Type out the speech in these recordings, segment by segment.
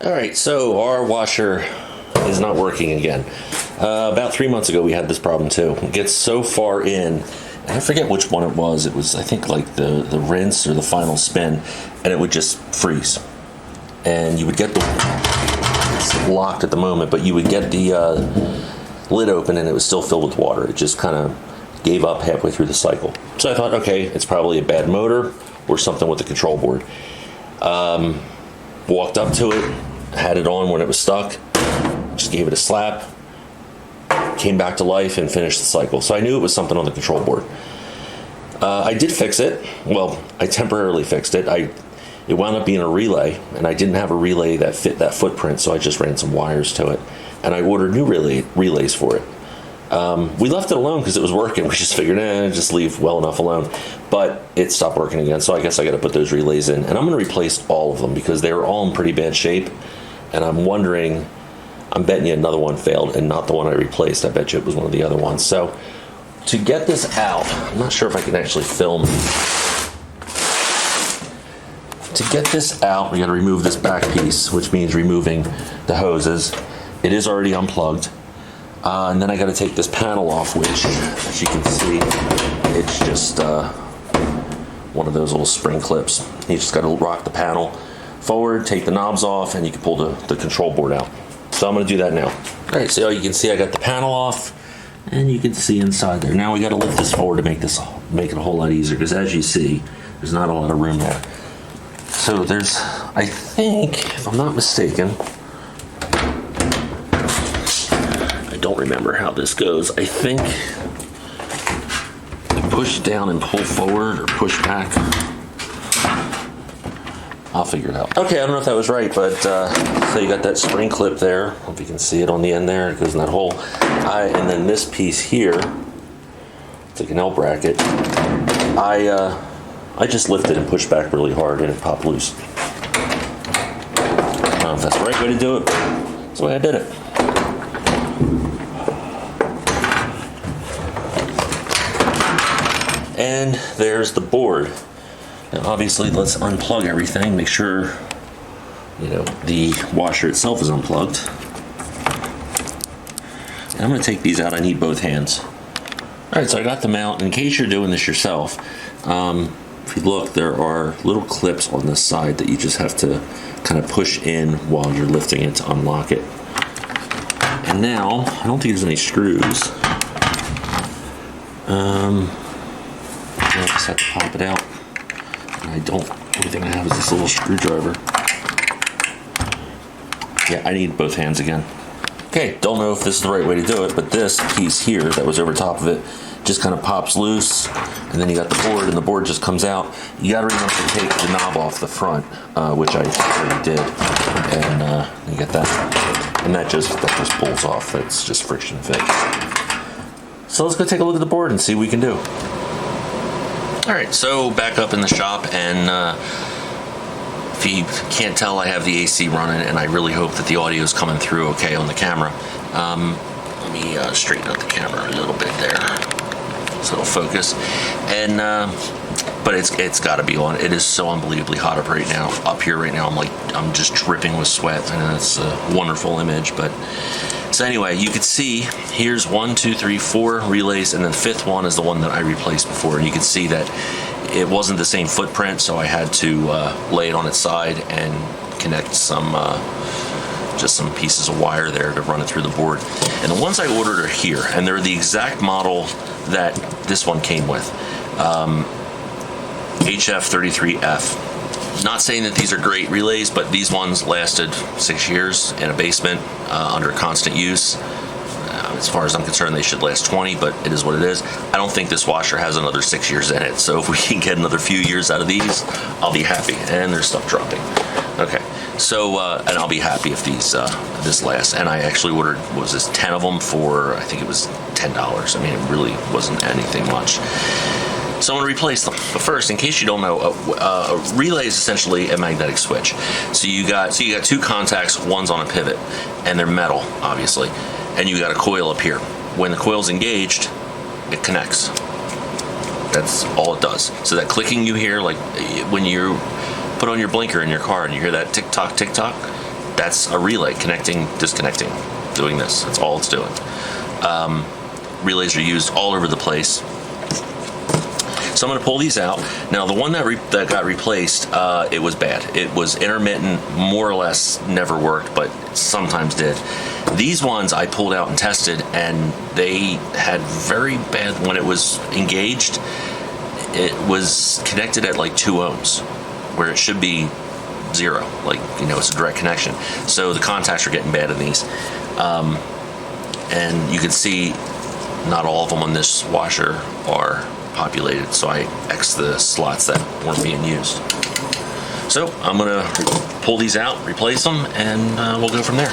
All right, so our washer is not working again. About 3 months ago, we had this problem too. It gets so far in, and I forget which one it was. It was, I think, like the rinse or the final spin, and it would just freeze. And you would get it's locked at the moment, but you would get the lid open, and it was still filled with water. It just kind of gave up halfway through the cycle. So I thought, okay, it's probably a bad motor or something with the control board. Walked up to it, had it on when it was stuck, just gave it a slap, came back to life and finished the cycle. So I knew it was something on the control board. I did fix it. Well, I temporarily fixed it. It wound up being a relay, and I didn't have a relay that fit that footprint, so I just ran some wires to it. And I ordered new relays for it. We left it alone because it was working. We just figured, just leave well enough alone. But it stopped working again, so I guess I got to put those relays in. And I'm going to replace all of them because they were all in pretty bad shape. And I'm betting you another one failed and not the one I replaced. I bet you it was one of the other ones. So to get this out, I'm not sure if I can actually film. To get this out, we got to remove this back piece, which means removing the hoses. It is already unplugged. And then I got to take this panel off, which, as you can see, it's just one of those little spring clips. You just got to rock the panel forward, take the knobs off, and you can pull the control board out. So I'm going to do that now. All right, so you can see I got the panel off, and you can see inside there. Now we got to lift this forward to make it a whole lot easier, because as you see, there's not a lot of room there. So there's, I think, if I'm not mistaken, don't remember how this goes. I think you push down and pull forward or push back. I'll figure it out. Okay, I don't know if that was right, but so you got that spring clip there. Hope you can see it on the end there. It goes in that hole. And then this piece here, it's like an L bracket. I just lifted and pushed back really hard and it popped loose. I don't know if that's the right way to do it, but that's the way I did it. And there's the board. Now obviously let's unplug everything, make sure the washer itself is unplugged. And I'm going to take these out. I need both hands. Alright, so I got them out. In case you're doing this yourself, if you look, there are little clips on this side that you just have to kind of push in while you're lifting it to unlock it. And now, I don't think there's any screws. I just have to pop it out. And the only thing I have is this little screwdriver. Yeah, I need both hands again. Okay, don't know if this is the right way to do it, but this piece here that was over top of it just kind of pops loose, and then you got the board, and the board just comes out. You got to remember to take the knob off the front, which I already did, and you get that, and that just pulls off. That's just friction fit. So let's go take a look at the board and see what we can do. All right, so back up in the shop, and if you can't tell, I have the AC running, and I really hope that the audio is coming through okay on the camera. Let me straighten out the camera a little bit there so it'll focus. And but it's got to be on. It is so unbelievably hot up here right now. I'm just dripping with sweat, and it's a wonderful image. But so anyway, you can see here's 1, 2, 3, 4 relays, and then the fifth one is the one that I replaced before. And you can see that it wasn't the same footprint, so I had to lay it on its side and connect just some pieces of wire there to run it through the board. And the ones I ordered are here, and they're the exact model that this one came with. HF33F. Not saying that these are great relays, but these ones lasted 6 years in a basement under constant use. As far as I'm concerned, they should last 20, but it is what it is. I don't think this washer has another 6 years in it, so if we can get another few years out of these, I'll be happy. And there's stuff dropping. Okay, so, and I'll be happy if this lasts. And I actually ordered, 10 of them for, I think it was $10. I mean, it really wasn't anything much. So I'm going to replace them. But first, in case you don't know, a relay is essentially a magnetic switch. So you got two contacts, one's on a pivot, and they're metal, obviously. And you got a coil up here. When the coil's engaged, it connects. That's all it does. So that clicking you hear, like when you put on your blinker in your car and you hear that tick-tock, that's a relay connecting, disconnecting, doing this. That's all it's doing. Relays are used all over the place. So I'm going to pull these out. Now the one that got replaced, it was bad. It was intermittent, more or less never worked, but sometimes did. These ones I pulled out and tested, and they had very bad, when it was engaged, it was connected at like 2 ohms, where it should be 0, like, you know, it's a direct connection. So the contacts are getting bad in these. And you can see not all of them on this washer are populated, so I X'd the slots that weren't being used. So I'm gonna pull these out, replace them, and we'll go from there.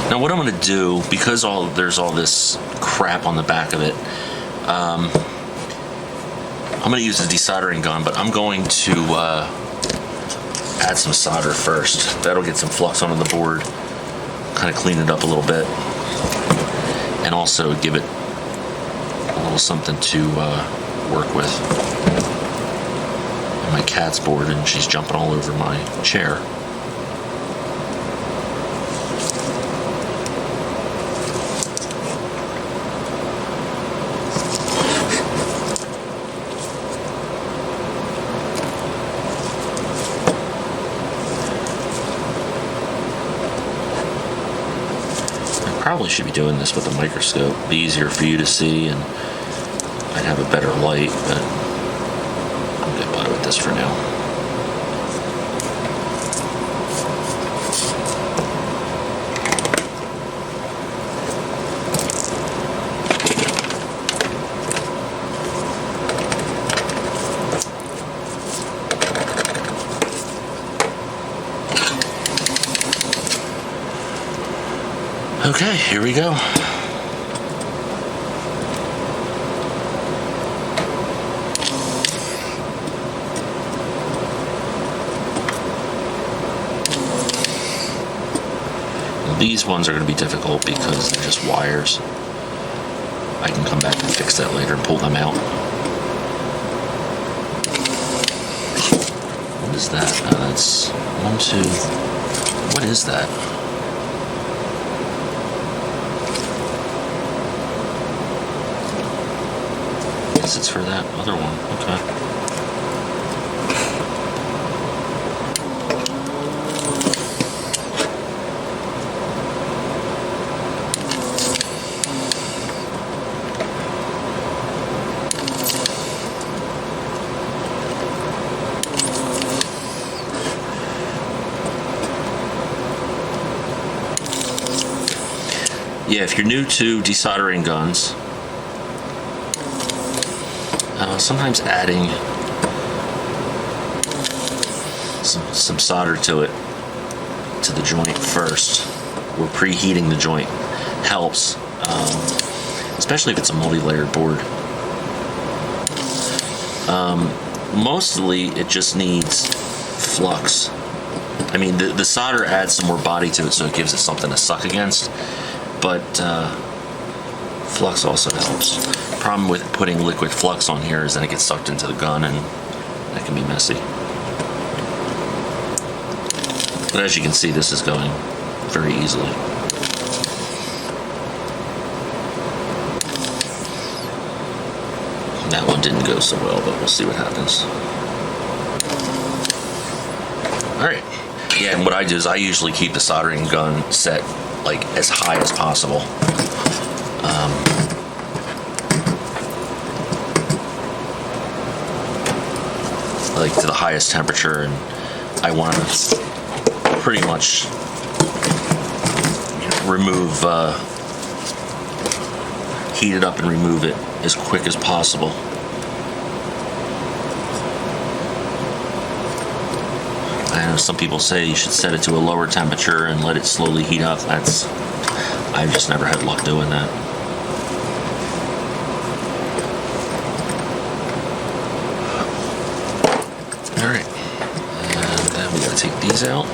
Now what I'm going to do, because there's all this crap on the back of it, I'm going to use a desoldering gun, but I'm going to add some solder first. That'll get some flux onto the board, kind of clean it up a little bit, and also give it a little something to work with. And my cat's bored and she's jumping all over my chair. Probably should be doing this with a microscope. Be easier for you to see, and I'd have a better light, but I'll get by with this for now. Okay, here we go. These ones are going to be difficult because they're just wires. I can come back and fix that later and pull them out. What is that? That's 1, 2. What is that? It's for that other one. Okay. Yeah, if you're new to desoldering guns, sometimes adding some solder to it, to the joint first, or preheating the joint helps, especially if it's a multi-layered board. Mostly it just needs flux. I mean, the solder adds some more body to it, so it gives it something to suck against, but flux also helps. Problem with putting liquid flux on here is then it gets sucked into the gun, and that can be messy. But as you can see, this is going very easily. That one didn't go so well, but we'll see what happens. Alright. Yeah, and what I do is I usually keep the soldering gun set like as high as possible. Like to the highest temperature, and I want to pretty much remove heat it up and remove it as quick as possible. I know some people say you should set it to a lower temperature and let it slowly heat up. I've just never had luck doing that. All right, and then we gotta take these out.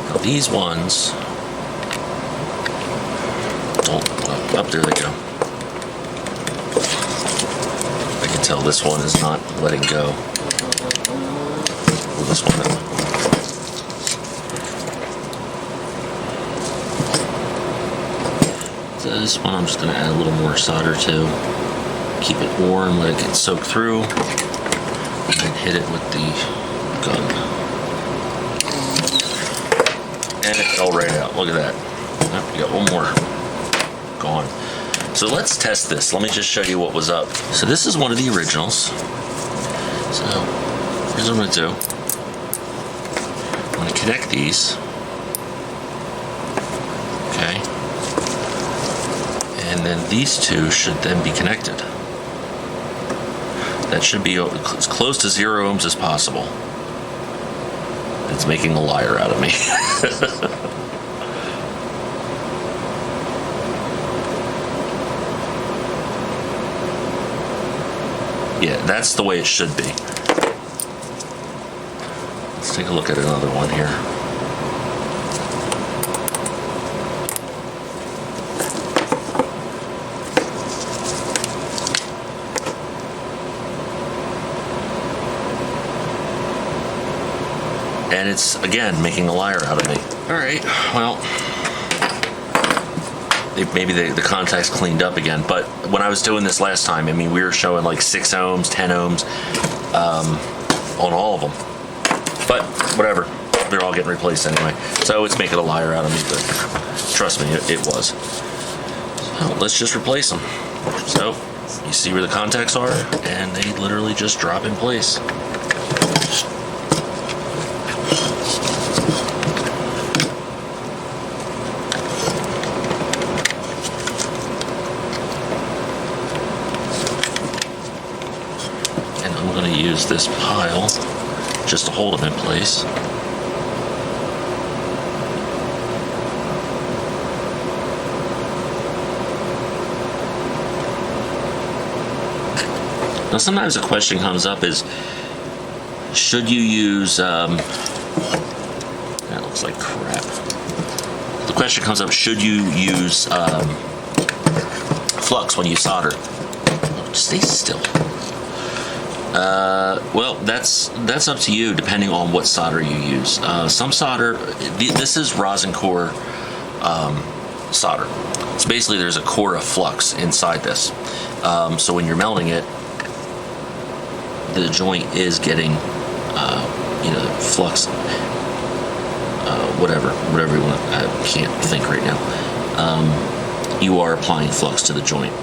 Now these ones, up there they go. I can tell this one is not letting go. Pull this one out. This one I'm just going to add a little more solder to. Keep it warm, let it get soaked through, and then hit it with the gun. And it fell right out. Look at that. Oh, we got one more. Gone. So let's test this. Let me just show you what was up. So this is one of the originals. So here's what I'm going to do. I'm going to connect these. Okay. And then these two should then be connected. That should be as close to 0 ohms as possible. It's making a liar out of me. Yeah, that's the way it should be. Let's take a look at another one here. And it's, again, making a liar out of me. All right, well, maybe the contact's cleaned up again, but when I was doing this last time, I mean, we were showing like 6 ohms, 10 ohms on all of them. But whatever, they're all getting replaced anyway. So it's making a liar out of me, but trust me, it was. So let's just replace them. So you see where the contacts are, and they literally just drop in place. Use this pile just to hold them in place. Now sometimes a question comes up is, should you use, that looks like crap. The question comes up, should you use flux when you solder? Stay still. Well, that's up to you, depending on what solder you use. Some solder, this is rosin core solder. So basically, there's a core of flux inside this. So when you're melting it, the joint is getting, flux, whatever you want. I can't think right now. You are applying flux to the joint.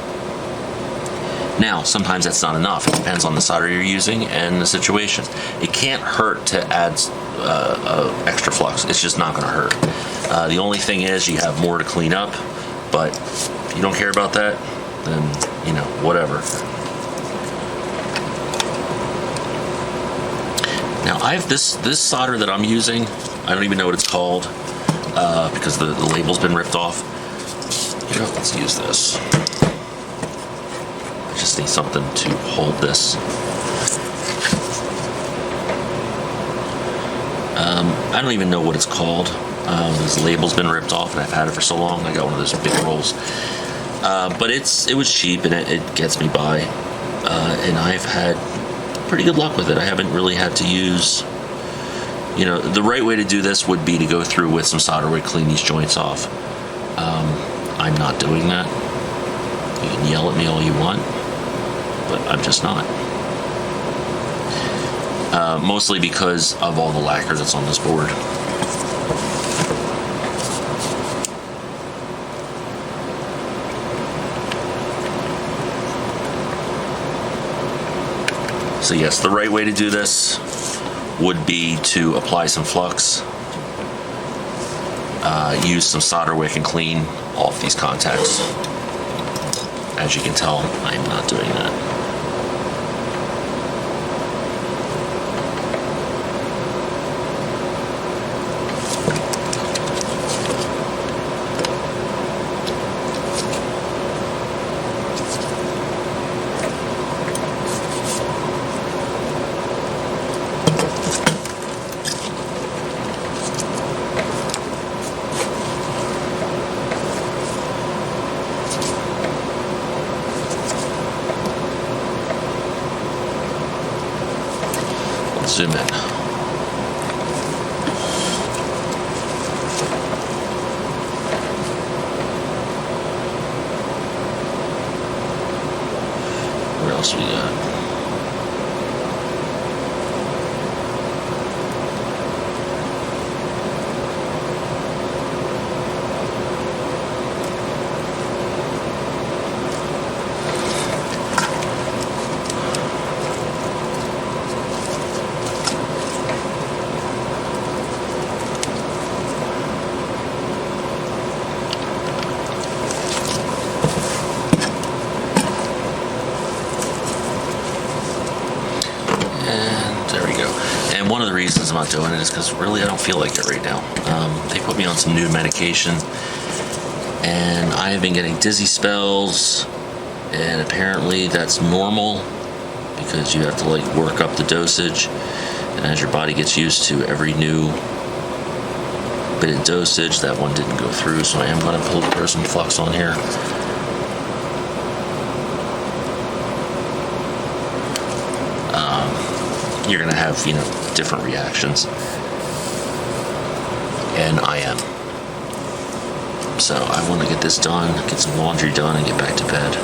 Now, sometimes that's not enough. It depends on the solder you're using and the situation. It can't hurt to add extra flux. It's just not going to hurt. The only thing is you have more to clean up, but if you don't care about that, then, whatever. Now, I have this solder that I'm using. I don't even know what it's called because the label's been ripped off. Let's use this. Just need something to hold this. I don't even know what it's called. This label's been ripped off, and I've had it for so long. I got one of those big rolls, but it was cheap, and it gets me by. And I've had pretty good luck with it. I haven't really had to use. The right way to do this would be to go through with some solder wood, clean these joints off. I'm not doing that. You can yell at me all you want, but I'm just not. Mostly because of all the lacquer that's on this board. So yes, the right way to do this would be to apply some flux. use some solder wick and clean off these contacts. As you can tell, I am not doing that. Zoom in. What else we got? One of the reasons I'm not doing it is because really I don't feel like it right now. They put me on some new medication, and I have been getting dizzy spells, and apparently that's normal because you have to like work up the dosage, and as your body gets used to every new bit of dosage, that one didn't go through, so I am going to throw some flux on here. You're going to have, different reactions. And I am. So I want to get this done, get some laundry done, and get back to bed.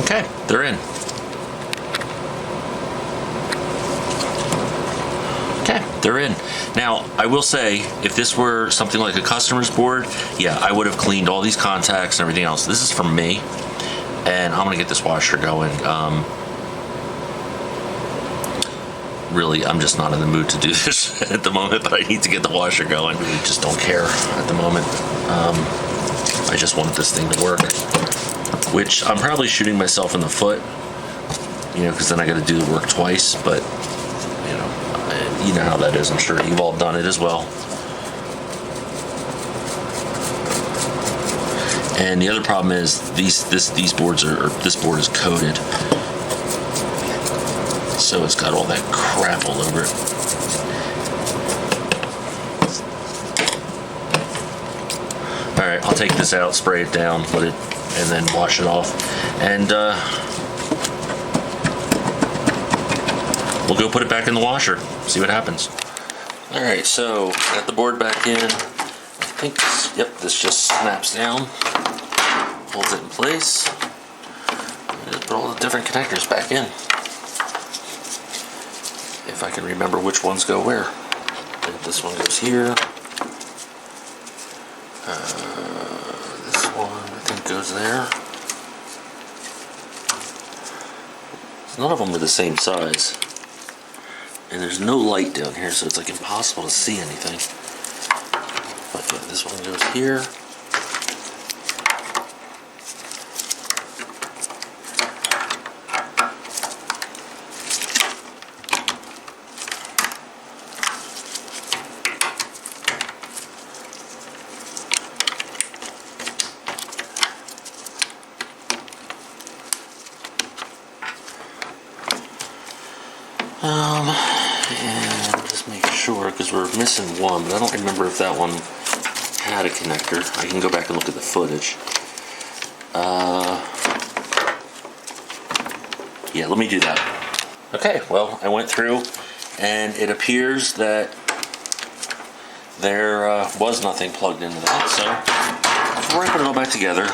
Okay, they're in. Okay, they're in. Now, I will say, if this were something like a customer's board, yeah, I would have cleaned all these contacts and everything else. This is from me, and I'm gonna get this washer going. Really, I'm just not in the mood to do this at the moment, but I need to get the washer going. I really just don't care at the moment. I just want this thing to work, which I'm probably shooting myself in the foot, because then I got to do the work twice, but you know how that is. I'm sure you've all done it as well. And the other problem is these boards this board is coated, so it's got all that crap all over it. All right, I'll take this out, spray it down, let it and then wash it off. And we'll go put it back in the washer, see what happens. All right, so got the board back in. I think, yep, this just snaps down, holds it in place. Just put all the different connectors back in. If I can remember which ones go where. I think this one goes here. This one I think goes there. None of them are the same size. And there's no light down here, so it's like impossible to see anything. But yeah, this one goes here. And just make sure, because we're missing one, but I don't remember if that one had a connector. I can go back and look at the footage. Yeah, let me do that. Okay, well, I went through, and it appears that there was nothing plugged into that, so before I put it all back together,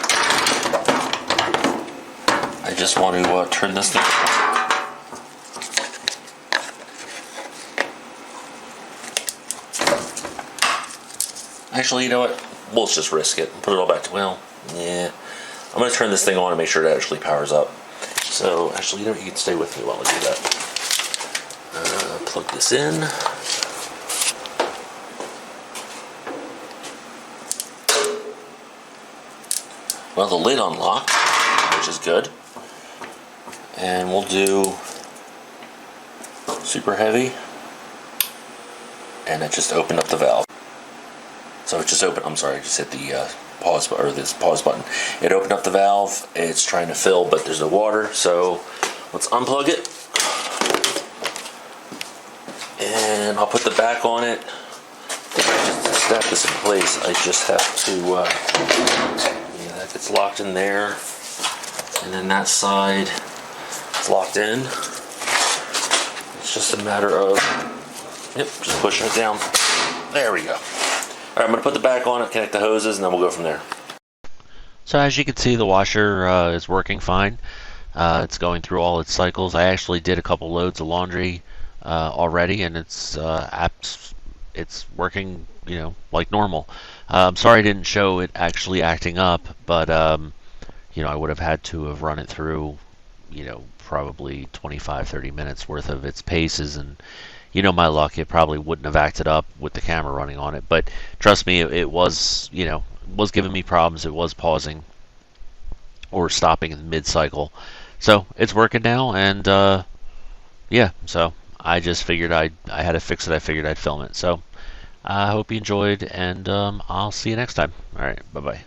I just want to turn this thing. Actually, you know what? We'll just risk it. Put it all back to, well, yeah. I'm going to turn this thing on and make sure it actually powers up. So, actually, you know what? You can stay with me while I do that. Plug this in. Well, the lid unlocked, which is good. And we'll do super heavy. And it just opened up the valve. So it just opened, I'm sorry, I just hit the pause button, or this pause button. It opened up the valve, it's trying to fill, but there's no water, so let's unplug it. And I'll put the back on it. Just to snap this in place, I just have to, yeah, that gets locked in there. And then that side is locked in. It's just a matter of, yep, just pushing it down. There we go. All right, I'm going to put the back on it, connect the hoses, and then we'll go from there. So as you can see, the washer is working fine. It's going through all its cycles. I actually did a couple loads of laundry already, and it's working, you know, like normal. I'm sorry I didn't show it actually acting up, but you know, I would have had to have run it through, you know, probably 25-30 minutes worth of its paces, and you know, my luck, it probably wouldn't have acted up with the camera running on it. But trust me, it was, you know, was giving me problems. It was pausing or stopping in mid-cycle. So it's working now, and yeah, so I just figured I had to fix it. I figured I'd film it. So I hope you enjoyed, and I'll see you next time. All right, bye-bye.